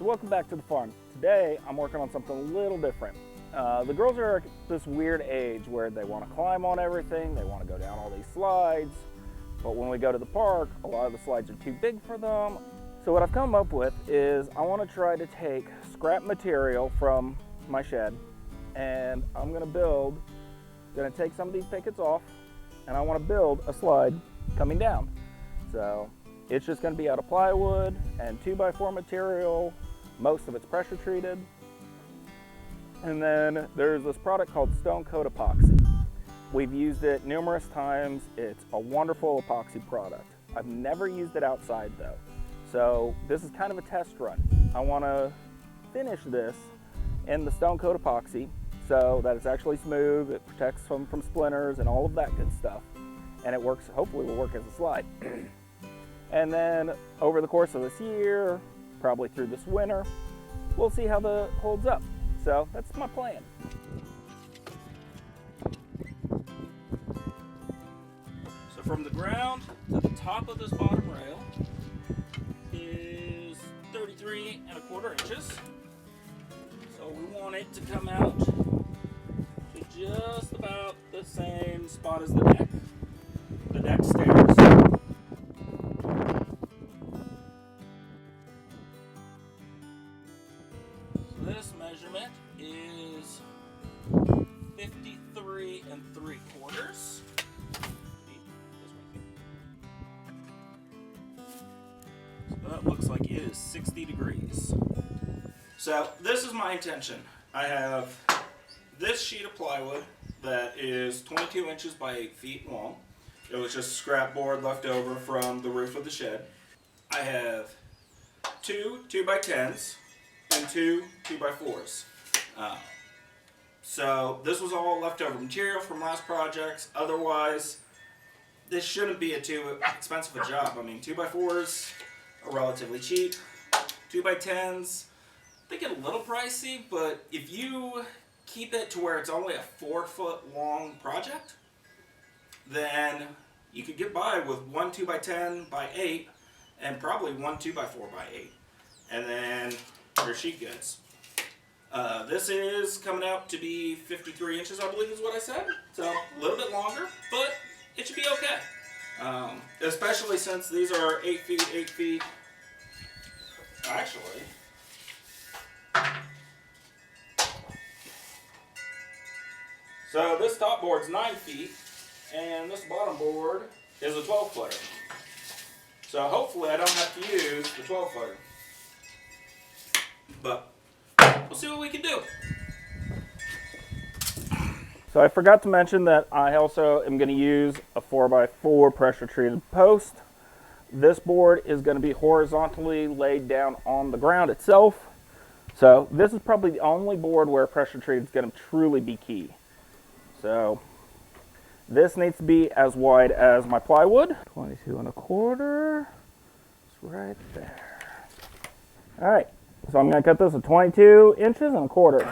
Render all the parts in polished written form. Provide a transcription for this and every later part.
So welcome back to the farm. Today I'm working on something a little different. The girls are at this weird age where they want to climb on everything, they want to go down all these slides, but when we go to the park, a lot of the slides are too big for them. So what I've come up with is I want to try to take scrap material from my shed, and I'm going to take some of these pickets off, and I want to build a slide coming down. So it's just going to be out of plywood and 2x4 material. Most of it's pressure treated. And then there's this product called Stone Coat Epoxy. We've used it numerous times. It's a wonderful epoxy product. I've never used it outside though. So this is kind of a test run. I want to finish this in the Stone Coat Epoxy so that it's actually smooth, it protects from splinters and all of that good stuff. And it works, hopefully will work as a slide. And then over the course of this year, probably through this winter, we'll see how the holds up. So that's my plan. So from the ground to the top of this bottom rail is 33¼ inches. So we want it to come out to just about the same spot as the deck stairs. This measurement is 53¾ So that looks like it is 60 degrees. So this is my intention. I have this sheet of plywood that is 22 inches by 8 feet long. It was just scrap board left over from the roof of the shed. I have two 2x10s and two 2x4s. So this was all leftover material from last projects. Otherwise, this shouldn't be a too expensive a job. I mean, 2x4s are relatively cheap. 2x10s, they get a little pricey, but if you keep it to where it's only a 4-foot long project, then you could get by with one 2x10 by 8 and probably one 2x4 by 8. And then your sheet goods. This is coming out to be 53 inches, I believe is what I said. So a little bit longer, but it should be okay. Especially since these are 8 feet, 8 feet. Actually, so this top board's 9 feet, and this bottom board is a 12-footer. So hopefully I don't have to use the 12-footer. But we'll see what we can do. So I forgot to mention that I also am going to use a 4x4 pressure treated post. This board is going to be horizontally laid down on the ground itself. So this is probably the only board where pressure treated is going to truly be key. So this needs to be as wide as my plywood. 22¼ It's right there. All right. So I'm going to cut this at 22 inches and a quarter.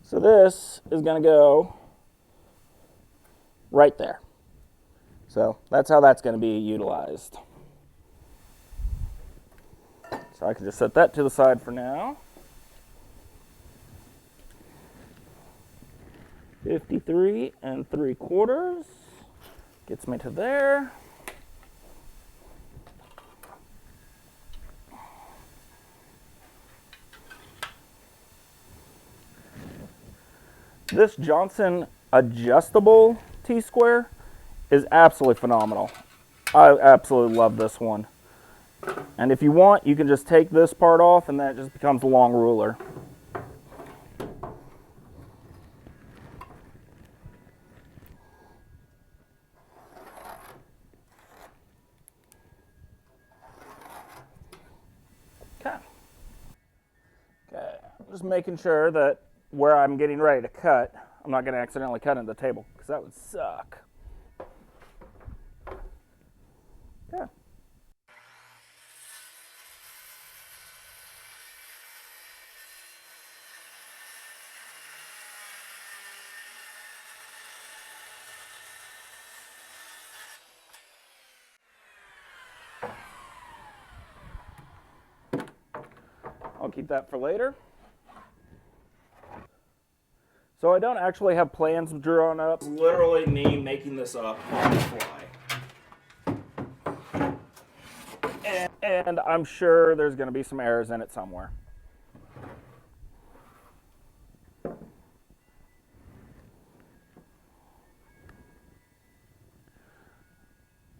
So this is going to go right there. So that's how that's going to be utilized. So I can just set that to the side for now. 53¾ gets me to there. This Johnson adjustable T-square is absolutely phenomenal. I absolutely love this one. And if you want, you can just take this part off and then it just becomes a long ruler. Okay, I'm just making sure that where I'm getting ready to cut, I'm not going to accidentally cut into the table, because that would suck. Yeah. keep that for later. So I don't actually have plans drawn up. It's literally me making this up on the fly. And I'm sure there's going to be some errors in it somewhere.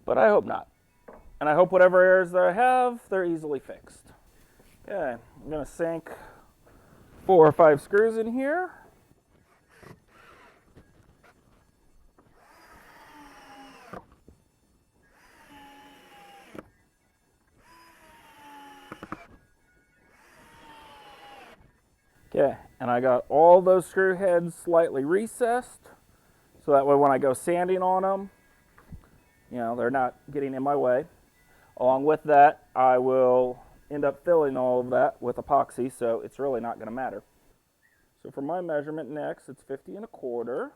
But I hope not. And I hope whatever errors that I have, they're easily fixed. Okay, I'm going to sink 4 or 5 screws in here. Okay, and I got all those screw heads slightly recessed, so that way when I go sanding on them, they're not getting in my way. Along with that, I will end up filling all of that with epoxy, so it's really not going to matter. So for my measurement next, it's 50 1/4.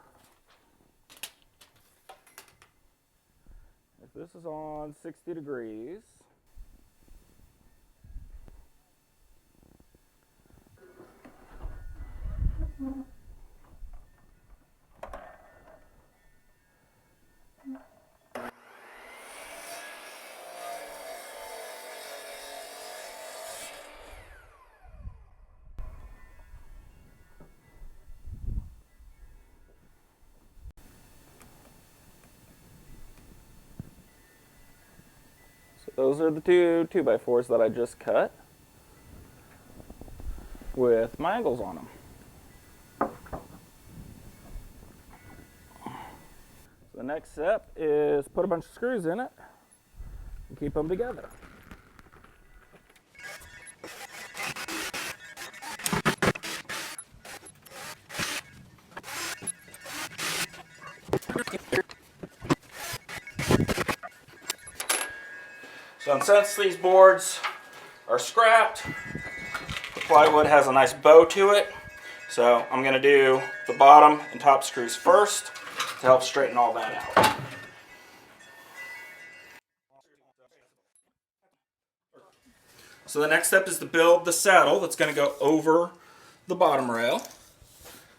If this is on 60 degrees, those are the two 2x4s that I just cut with my angles on them. So the next step is put a bunch of screws in it and keep them together. So since these boards are scrapped, the plywood has a nice bow to it. So I'm going to do the bottom and top screws first to help straighten all that out. So the next step is to build the saddle that's going to go over the bottom rail.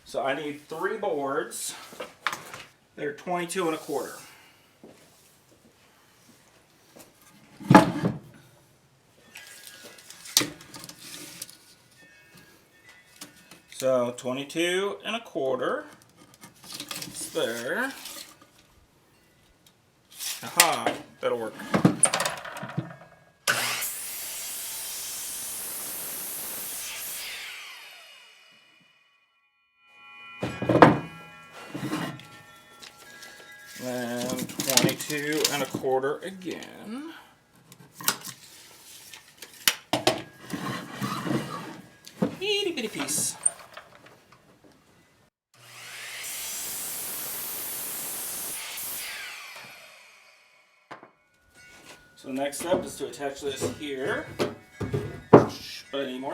So I need 3 boards. They're 22 1/4. So 22 1/4. It's there. Aha, that'll work. Then 22 1/4 again. Itty bitty piece. So the next step is to attach this here. But I need more.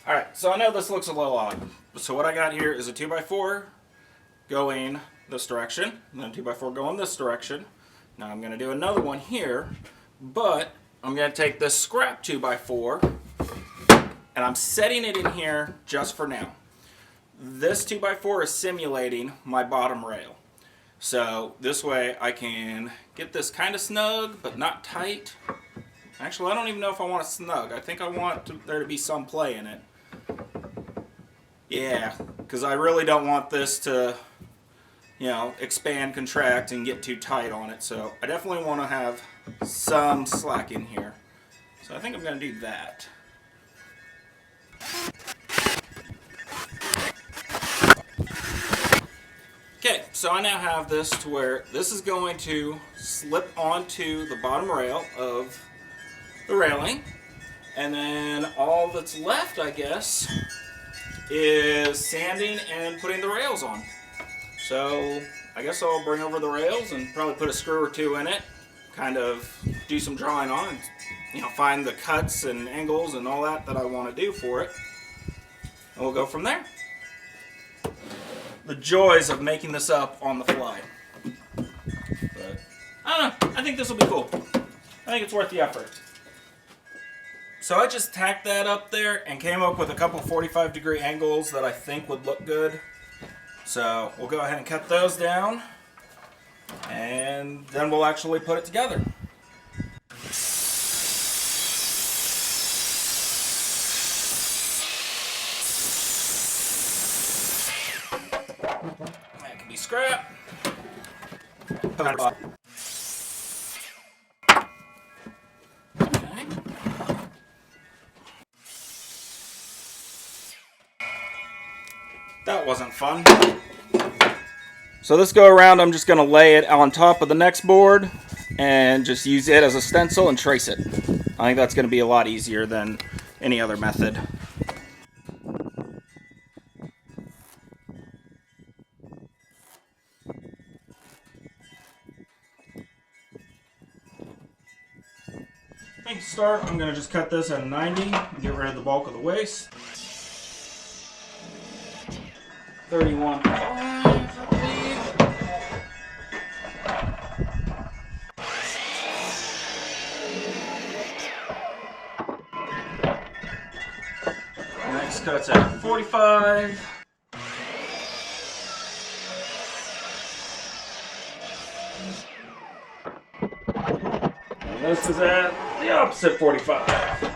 Alright, so I know this looks a little odd. So what I got here is a 2x4 going this direction, and then a 2x4 going this direction. Now I'm going to do another one here, but I'm going to take this scrap 2x4 and I'm setting it in here just for now. This 2x4 is simulating my bottom rail. So this way I can get this kind of snug, but not tight. Actually, I don't even know if I want it snug. I think I want there to be some play in it. Yeah, because I really don't want this to, expand, contract, and get too tight on it. So I definitely want to have some slack in here. So I think I'm going to do that. Okay, so I now have this to where this is going to slip onto the bottom rail of the railing. And then all that's left, I guess, is sanding and putting the rails on. So I guess I'll bring over the rails and probably put a screw or 2 in it kind of do some drawing on and, you know, find the cuts and angles and all that I want to do for it. And we'll go from there. The joys of making this up on the fly. But I don't know, I think this will be cool. I think it's worth the effort. So I just tacked that up there and came up with a couple 45-degree angles that I think would look good. So we'll go ahead and cut those down, and then we'll actually put it together. That can be scrap. Okay. That wasn't fun. So this go around, I'm just going to lay it on top of the next board and just use it as a stencil and trace it. I think that's going to be a lot easier than any other method. I think to start, I'm going to just cut this at a 90 and get rid of the bulk of the waste. 31. Next cut's at 45. And this is at the opposite 45.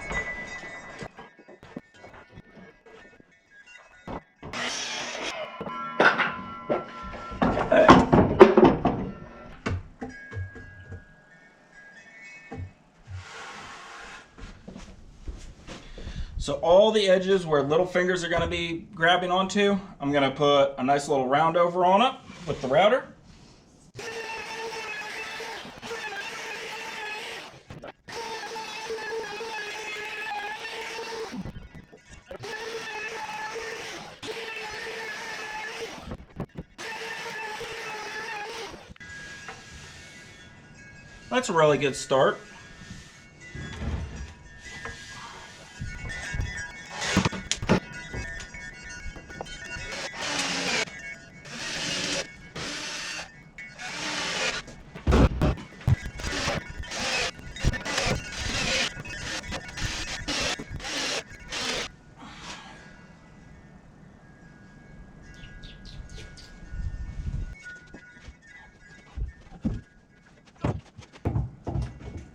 So all the edges where little fingers are going to be grabbing onto, I'm going to put a nice little round over on it with the router. That's a really good start.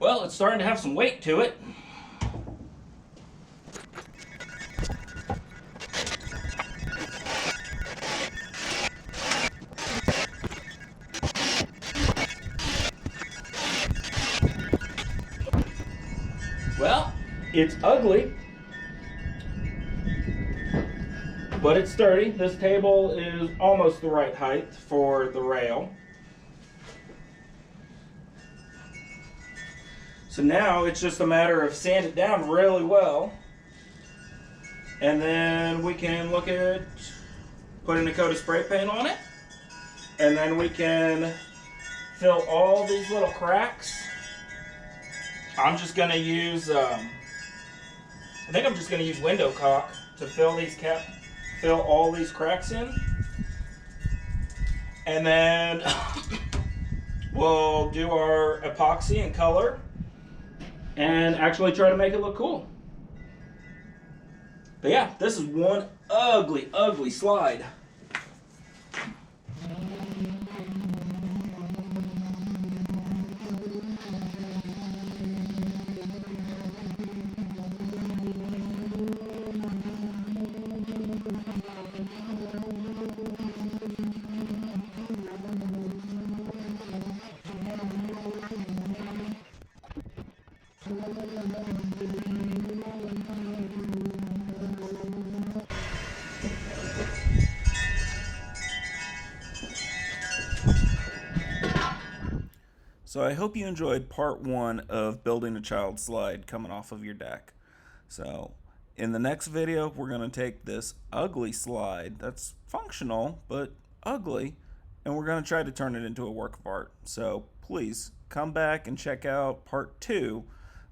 Well, it's starting to have some weight to it. Well, it's ugly, but it's sturdy. This table is almost the right height for the rail. So now it's just a matter of sanding it down really well, and then we can look at putting a coat of spray paint on it, and then we can fill all these little cracks. I'm just going to use, I think I'm just going to use window caulk to fill all these cracks in, and then we'll do our epoxy and color and actually try to make it look cool. But yeah, this is one ugly, ugly slide. So I hope you enjoyed part 1 of building a child slide coming off of your deck. So in the next video, we're going to take this ugly slide that's functional but ugly, and we're going to try to turn it into a work of art. So please come back and check out part 2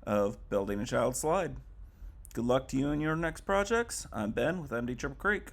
of building a child slide. Good luck to you in your next projects. I'm Ben with MD Triple Creek.